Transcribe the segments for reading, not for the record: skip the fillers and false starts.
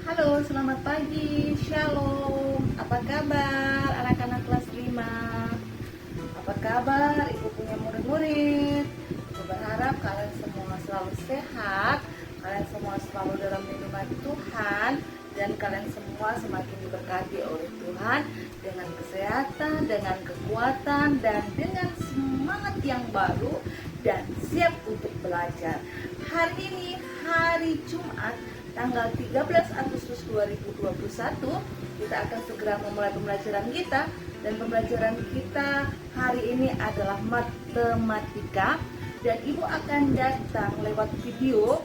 Halo, selamat pagi, shalom. Apa kabar anak-anak kelas 5? Apa kabar ibu punya murid-murid? Ibu berharap kalian semua selalu sehat, kalian semua selalu dalam lindungan Tuhan, dan kalian semua semakin diberkati oleh Tuhan dengan kesehatan, dengan kekuatan, dan dengan semangat yang baru dan siap untuk belajar. Hari ini hari Jumat tanggal 13 Agustus 2021, kita akan segera memulai pembelajaran kita. Dan pembelajaran kita hari ini adalah matematika. Dan ibu akan datang lewat video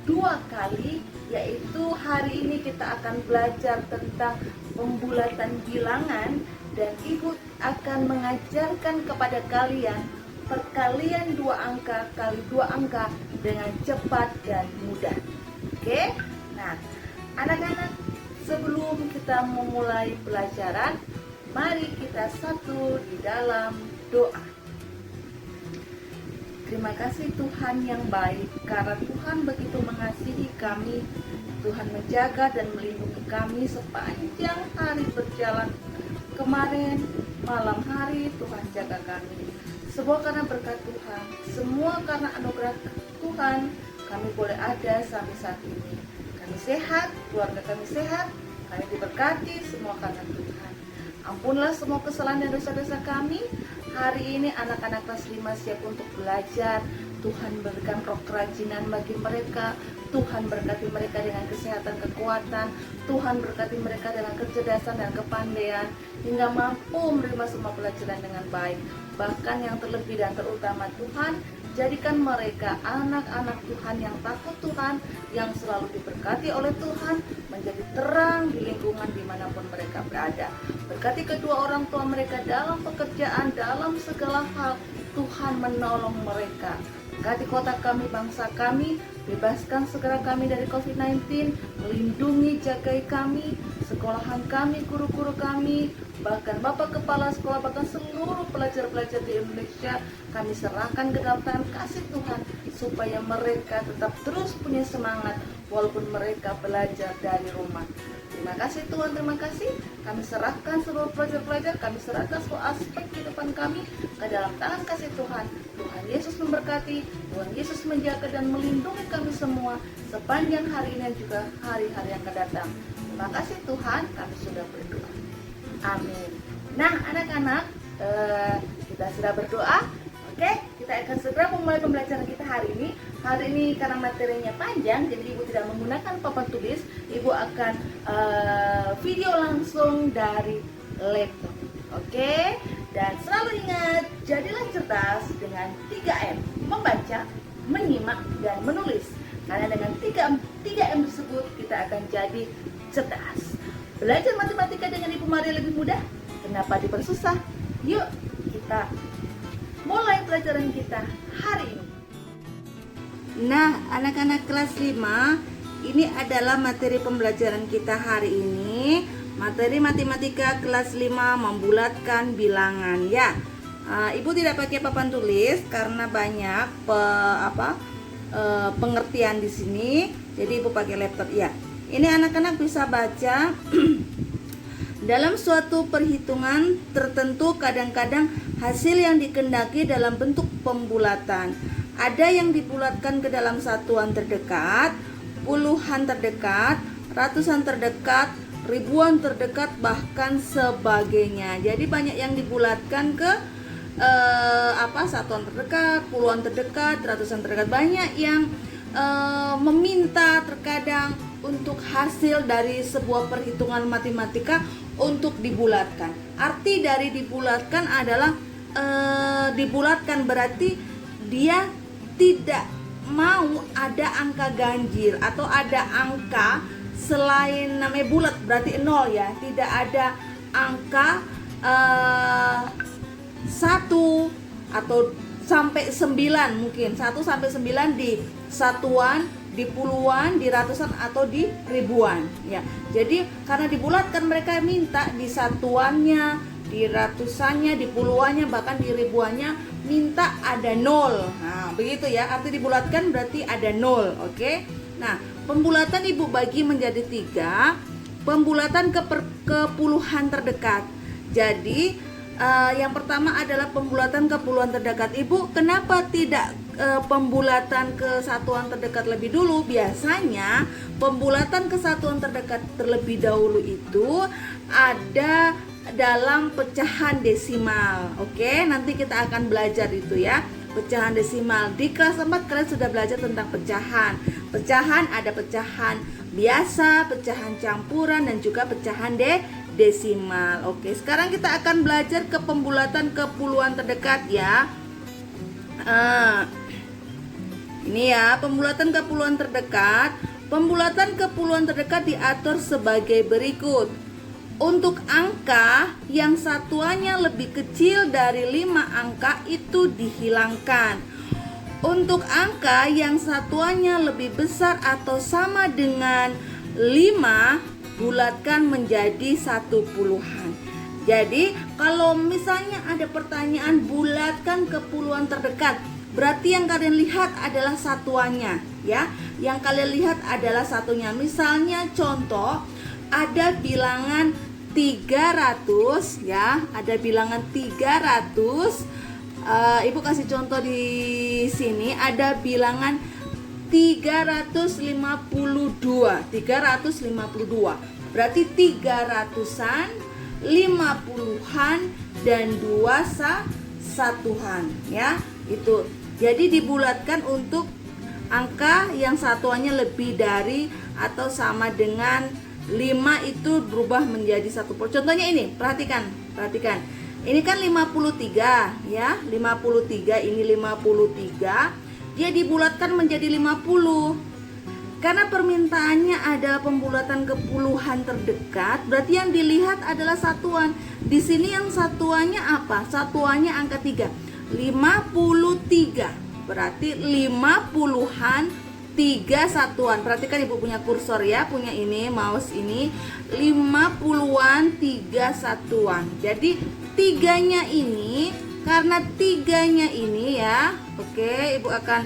2 kali, yaitu hari ini kita akan belajar tentang pembulatan bilangan. Dan ibu akan mengajarkan kepada kalian perkalian 2 angka kali 2 angka dengan cepat dan mudah. Oke, nah anak-anak, sebelum kita memulai pelajaran, mari kita satu di dalam doa. Terima kasih Tuhan yang baik, karena Tuhan begitu mengasihi kami. Tuhan menjaga dan melindungi kami sepanjang hari berjalan. Kemarin malam hari Tuhan jaga kami. Semua karena berkat Tuhan, semua karena anugerah Tuhan, kami boleh ada sampai saat ini. Kami sehat, keluarga kami sehat, kami diberkati, semua karena Tuhan. Ampunlah semua kesalahan dan dosa-dosa kami. Hari ini anak-anak kelas 5 siap untuk belajar. Tuhan berikan roh kerajinan bagi mereka. Tuhan berkati mereka dengan kesehatan, kekuatan. Tuhan berkati mereka dengan kecerdasan dan kepandaian, hingga mampu menerima semua pelajaran dengan baik. Bahkan yang terlebih dan terutama, Tuhan jadikan mereka anak-anak Tuhan yang takut Tuhan, yang selalu diberkati oleh Tuhan, menjadi terang di lingkungan dimanapun mereka berada. Berkati kedua orang tua mereka dalam pekerjaan, dalam segala hal. Tuhan menolong mereka. Berkati kota kami, bangsa kami, bebaskan segera kami dari COVID-19, melindungi, jagai kami, sekolahan kami, guru-guru kami, bahkan Bapak Kepala Sekolah, bahkan seluruh pelajar-pelajar di Indonesia, kami serahkan ke dalam tangan kasih Tuhan, supaya mereka tetap terus punya semangat walaupun mereka belajar dari rumah. Terima kasih Tuhan, terima kasih. Kami serahkan seluruh pelajar-pelajar, kami serahkan seluruh aspek kehidupan kami ke dalam tangan kasih Tuhan. Tuhan Yesus memberkati, Tuhan Yesus menjaga dan melindungi kami semua sepanjang hari ini dan juga hari-hari yang akan datang. Terima kasih Tuhan, kami sudah berdoa. Amin. Nah anak-anak, kita sudah berdoa. Oke, kita akan segera memulai pembelajaran kita hari ini. Hari ini karena materinya panjang, jadi ibu tidak menggunakan papan tulis. Ibu akan video langsung dari laptop. Oke, dan selalu ingat, jadilah cerdas dengan 3M: membaca, menyimak, dan menulis. Karena dengan 3M tersebut kita akan jadi cerdas. Belajar matematika dengan Ibu Maria lebih mudah. Kenapa dipersusah? Yuk kita mulai pelajaran kita hari ini. Nah, anak-anak kelas 5, ini adalah materi pembelajaran kita hari ini. Materi matematika kelas 5, membulatkan bilangan ya. Ibu tidak pakai papan tulis karena banyak pengertian di sini. Jadi ibu pakai laptop ya. Ini anak-anak bisa baca. Dalam suatu perhitungan tertentu, kadang-kadang hasil yang dikehendaki dalam bentuk pembulatan. Ada yang dibulatkan ke dalam satuan terdekat, puluhan terdekat, ratusan terdekat, ribuan terdekat, bahkan sebagainya. Jadi banyak yang dibulatkan ke satuan terdekat, puluhan terdekat, ratusan terdekat. Banyak yang meminta terkadang untuk hasil dari sebuah perhitungan matematika untuk dibulatkan. Arti dari dibulatkan adalah dibulatkan berarti dia tidak mau ada angka ganjil atau ada angka selain namanya bulat, berarti 0 ya. Tidak ada angka 1 atau sampai 9, mungkin 1 sampai 9 di satuan, di puluhan, di ratusan, atau di ribuan ya. Jadi karena dibulatkan, mereka minta di satuannya, di ratusannya, di puluhannya, bahkan di ribuannya minta ada 0. Nah begitu ya, arti dibulatkan berarti ada 0. Oke. Nah pembulatan Ibu bagi menjadi 3, pembulatan ke puluhan terdekat. Jadi yang pertama adalah pembulatan ke puluhan terdekat. Ibu, kenapa tidak pembulatan ke satuan terdekat lebih dulu? Biasanya pembulatan ke satuan terdekat terlebih dahulu itu ada dalam pecahan desimal. Oke, nanti kita akan belajar itu ya, pecahan desimal. Di kelas 4 kalian sudah belajar tentang pecahan. Pecahan ada pecahan biasa, pecahan campuran, dan juga pecahan desimal. Oke, sekarang kita akan belajar ke pembulatan ke puluhan terdekat ya. Ini ya, pembulatan ke puluhan terdekat. Pembulatan ke puluhan terdekat diatur sebagai berikut. Untuk angka yang satuannya lebih kecil dari 5 angka itu dihilangkan. Untuk angka yang satuannya lebih besar atau sama dengan 5, bulatkan menjadi 1 puluhan. Jadi kalau misalnya ada pertanyaan bulatkan ke puluhan terdekat, berarti yang kalian lihat adalah satuannya ya. Yang kalian lihat adalah satunya. Misalnya contoh, ada bilangan 300 ya, ada bilangan 300. Ibu kasih contoh di sini, ada bilangan 352. Berarti 300-an, 50-an, dan 2 satuan ya. Itu. Jadi dibulatkan untuk angka yang satuannya lebih dari atau sama dengan 5 itu berubah menjadi 1 puluh. Contohnya ini, perhatikan. Ini kan 53 ya, 53, ini 53. Dia dibulatkan menjadi 50. Karena permintaannya adalah pembulatan ke puluhan terdekat, berarti yang dilihat adalah satuan. Di sini yang satuannya apa? Satuannya angka 3. 53. Berarti 50-an 3 satuan. Perhatikan Ibu punya kursor ya, punya ini mouse ini, 50-an 3 satuan. Jadi 3-nya ini, karena 3-nya ini ya, oke, Ibu akan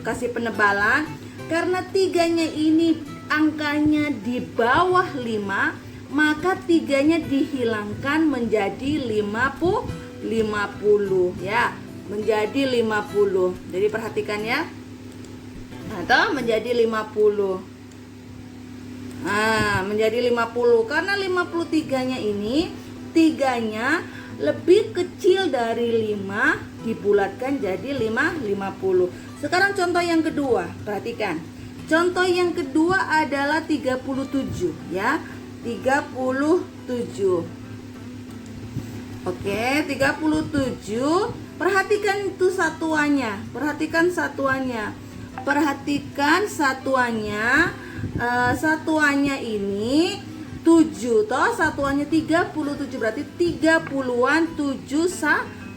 kasih penebalan. Karena 3-nya ini angkanya di bawah 5, maka 3-nya dihilangkan menjadi 50 ya, menjadi 50. Jadi perhatikan ya, atau menjadi 50. Menjadi 50 karena 53-nya ini 3-nya lebih kecil dari 5, dibulatkan jadi 50. Sekarang contoh yang kedua, perhatikan. Contoh yang kedua adalah 37 ya, 37. Oke, 37. Perhatikan itu satuannya. Satuannya ini 7 toh, satuannya 37, berarti 30-an 7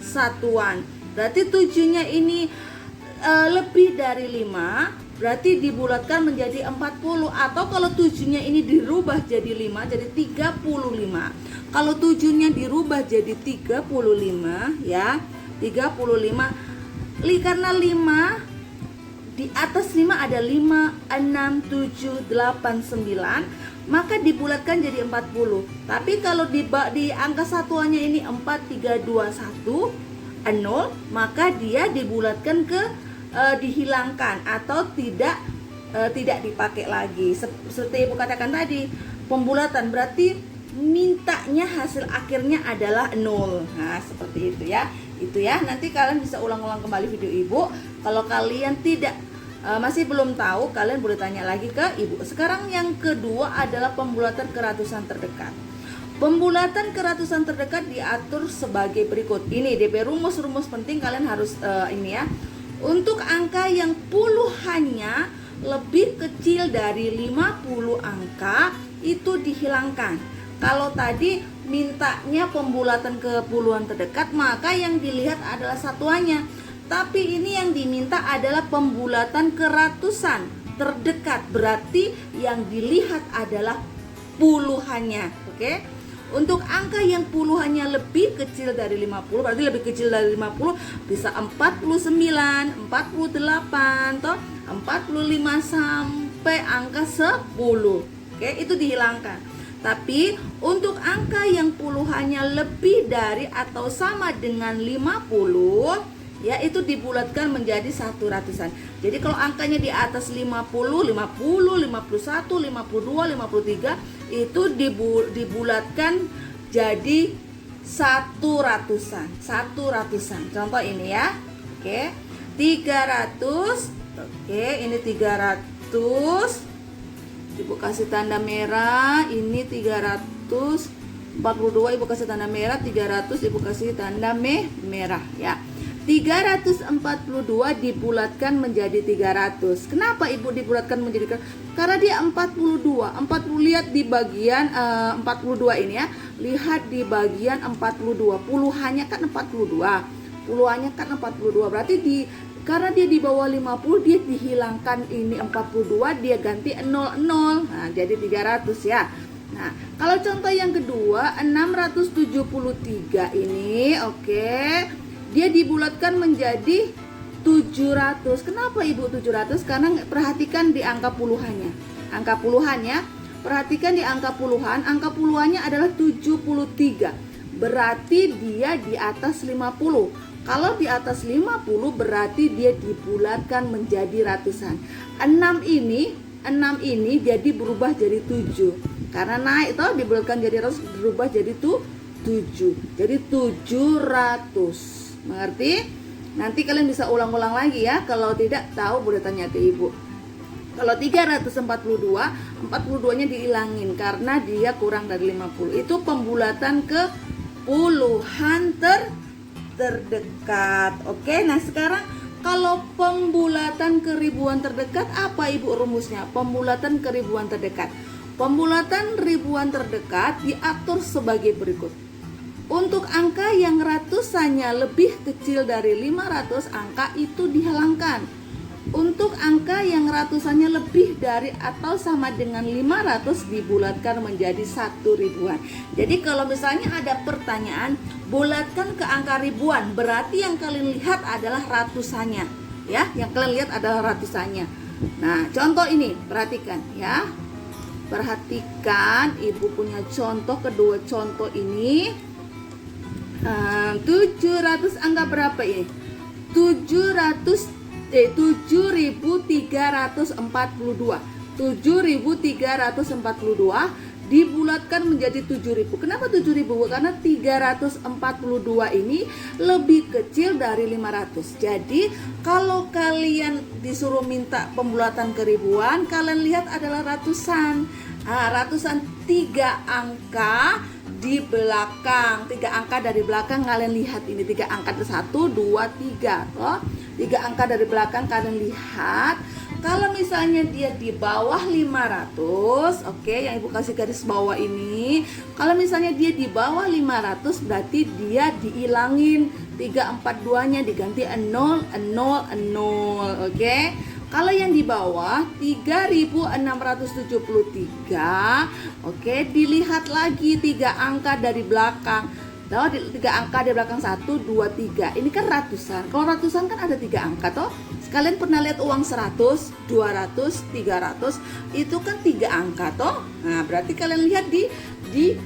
satuan. Berarti 7-nya ini lebih dari 5, berarti dibulatkan menjadi 40. Atau kalau 7-nya ini dirubah jadi 5, jadi 35. Kalau 7-nya dirubah jadi 35 ya, 35. Karena 5 di atas 5 ada 5, 6, 7, 8, 9, maka dibulatkan jadi 40. Tapi kalau di angka satuannya ini 4, 3, 2, 1, 0, maka dia dibulatkan ke dihilangkan atau tidak dipakai lagi. Seperti Ibu katakan tadi, pembulatan berarti mintanya hasil akhirnya adalah 0. Nah, seperti itu ya. Itu ya. Nanti kalian bisa ulang-ulang kembali video Ibu. Kalau kalian masih belum tahu, kalian boleh tanya lagi ke Ibu. Sekarang yang kedua adalah pembulatan ke ratusan terdekat. Pembulatan ke ratusan terdekat diatur sebagai berikut. Ini DP rumus-rumus penting kalian harus ini ya. Untuk angka yang puluhannya lebih kecil dari 50 angka itu dihilangkan. Kalau tadi mintanya pembulatan ke puluhan terdekat, maka yang dilihat adalah satuannya. Tapi ini yang diminta adalah pembulatan ke ratusan terdekat, berarti yang dilihat adalah puluhannya. Oke? Untuk angka yang puluhannya lebih kecil dari 50, berarti lebih kecil dari 50 bisa 49, 48 toh, 45 sampai angka 10. Oke, itu dihilangkan. Tapi untuk angka yang puluhannya lebih dari atau sama dengan 50, ya itu dibulatkan menjadi satu ratusan. Jadi kalau angkanya di atas 50, 50, 51, 52, 53 itu dibulatkan jadi satu ratusan. Contoh ini ya. Oke. 300. Oke, ini 300. Ibu kasih tanda merah. Ini 342, Ibu kasih tanda merah. 300, Ibu kasih tanda merah ya. 342 dibulatkan menjadi 300. Kenapa Ibu dibulatkan menjadi 300? Karena dia 42. 40, lihat di bagian 42 ini ya. Lihat di bagian 42. Puluhannya kan 42. Berarti karena dia di bawah 50, dia dihilangkan ini 42, dia ganti 00. Nah, jadi 300 ya. Nah, kalau contoh yang kedua 673 ini, oke. Dia dibulatkan menjadi 700. Kenapa Ibu 700? Karena perhatikan di angka puluhannya. Perhatikan di angka puluhan. Angka puluhannya adalah 73. Berarti dia di atas 50. Kalau di atas 50 berarti dia dibulatkan menjadi ratusan. 6 ini jadi berubah jadi 7. Karena naik toh, dibulatkan jadi ratus, berubah jadi 7. Jadi 700. Mengerti? Nanti kalian bisa ulang-ulang lagi ya. Kalau tidak tahu boleh tanya ke Ibu. Kalau 342, 42-nya dihilangin karena dia kurang dari 50. Itu pembulatan ke puluhan terdekat. Oke, nah sekarang kalau pembulatan ke ribuan terdekat, apa Ibu rumusnya? Pembulatan ke ribuan terdekat. Pembulatan ribuan terdekat diatur sebagai berikut. Untuk angka yang ratusannya lebih kecil dari 500, angka itu dihilangkan. Untuk angka yang ratusannya lebih dari atau sama dengan 500 dibulatkan menjadi 1 ribuan. Jadi kalau misalnya ada pertanyaan, bulatkan ke angka ribuan, berarti yang kalian lihat adalah ratusannya. Ya, yang kalian lihat adalah ratusannya. Nah, contoh ini, perhatikan ya. Perhatikan, Ibu punya contoh, kedua contoh ini. 700 angka berapa ini? 7.342. 7.342 dibulatkan menjadi 7.000. Kenapa 7.000? Karena 342 ini lebih kecil dari 500. Jadi kalau kalian disuruh minta pembulatan ke ribuan, kalian lihat adalah ratusan. Ratusan 3 angka di belakang, 3 angka dari belakang kalian lihat ini, 3 angka 1, 2, 3 toh. 3 angka dari belakang kalian lihat. Kalau misalnya dia di bawah 500, oke, yang Ibu kasih garis bawah ini. Kalau misalnya dia di bawah 500 berarti dia diilangin 342-nya, diganti 0, 0, 0, oke. Kalau yang di bawah 3673, oke, dilihat lagi 3 angka dari belakang. Tahu 3 angka di belakang 1, 2, 3. Ini kan ratusan. Kalau ratusan kan ada 3 angka toh. Kalian pernah lihat uang 100, 200, 300, itu kan 3 angka toh. Nah, berarti kalian lihat di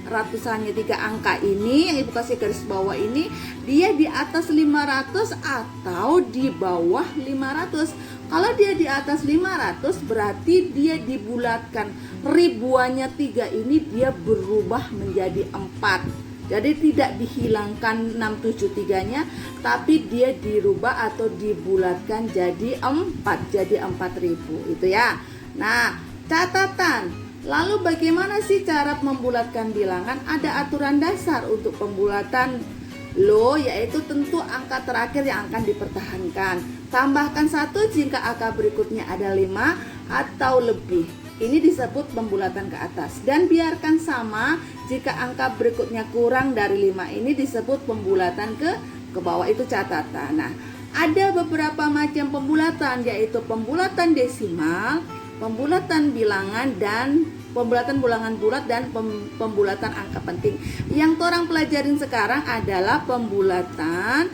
ratusannya 3 angka ini yang Ibu kasih garis bawah ini, dia di atas 500 atau di bawah 500. Kalau dia di atas 500 berarti dia dibulatkan. Ribuannya 3 ini dia berubah menjadi 4. Jadi tidak dihilangkan 673-nya, tapi dia dirubah atau dibulatkan jadi 4, jadi 4.000 itu ya. Nah, catatan. Lalu bagaimana sih cara membulatkan bilangan? Ada aturan dasar untuk pembulatan loh, yaitu tentu angka terakhir yang akan dipertahankan. Tambahkan 1 jika angka berikutnya ada 5 atau lebih. Ini disebut pembulatan ke atas. Dan biarkan sama jika angka berikutnya kurang dari 5. Ini disebut pembulatan ke bawah, itu catatan. Nah, ada beberapa macam pembulatan, yaitu pembulatan desimal, pembulatan bilangan, dan pembulatan bilangan bulat, dan pembulatan angka penting. Yang orang pelajarin sekarang adalah pembulatan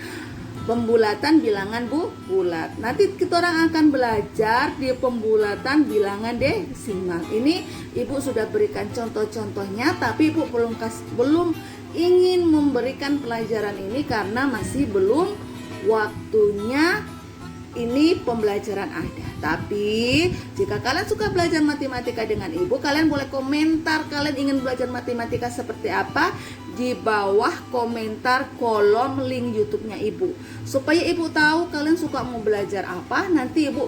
pembulatan bilangan bulat. Nanti kita orang akan belajar di pembulatan bilangan desimal. Ini Ibu sudah berikan contoh-contohnya, tapi Ibu belum ingin memberikan pelajaran ini karena masih belum waktunya. Ini pembelajaran ada. Tapi jika kalian suka belajar matematika dengan Ibu, kalian boleh komentar kalian ingin belajar matematika seperti apa di bawah komentar kolom link YouTube-nya Ibu. Supaya Ibu tahu kalian suka mau belajar apa, nanti Ibu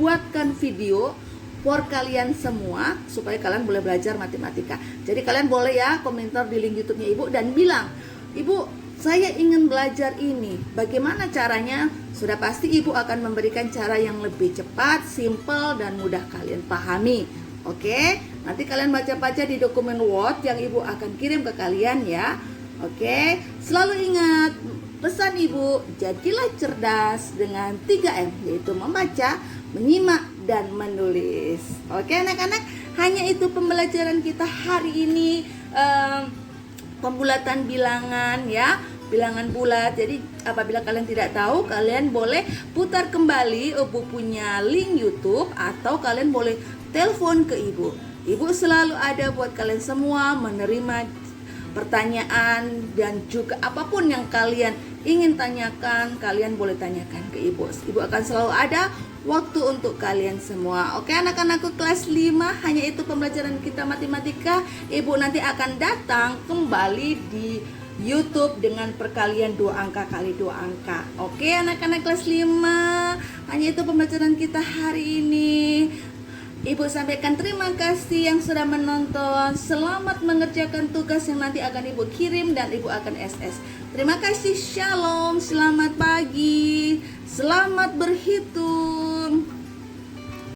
buatkan video for kalian semua supaya kalian boleh belajar matematika. Jadi kalian boleh ya komentar di link YouTube-nya Ibu dan bilang, "Ibu, saya ingin belajar ini. Bagaimana caranya?" Sudah pasti Ibu akan memberikan cara yang lebih cepat, simple, dan mudah kalian pahami. Oke? Nanti kalian baca-baca di dokumen Word yang Ibu akan kirim ke kalian ya. Oke? Selalu ingat pesan Ibu, jadilah cerdas dengan 3M, yaitu membaca, menyimak, dan menulis. Oke anak-anak? Hanya itu pembelajaran kita hari ini. Pembulatan bilangan ya, bilangan bulat. Jadi apabila kalian tidak tahu, kalian boleh putar kembali Ibu punya link YouTube, atau kalian boleh telepon ke Ibu. Ibu selalu ada buat kalian semua, menerima pertanyaan dan juga apapun yang kalian ingin tanyakan, kalian boleh tanyakan ke Ibu. Ibu akan selalu ada waktu untuk kalian semua. Oke anak-anakku kelas 5, hanya itu pembelajaran kita matematika. Ibu nanti akan datang kembali di YouTube dengan perkalian 2 angka kali 2 angka. Oke anak-anak kelas 5, hanya itu pembelajaran kita hari ini. Ibu sampaikan terima kasih yang sudah menonton. Selamat mengerjakan tugas yang nanti akan Ibu kirim dan Ibu akan SS. Terima kasih, shalom, selamat pagi, selamat berhitung.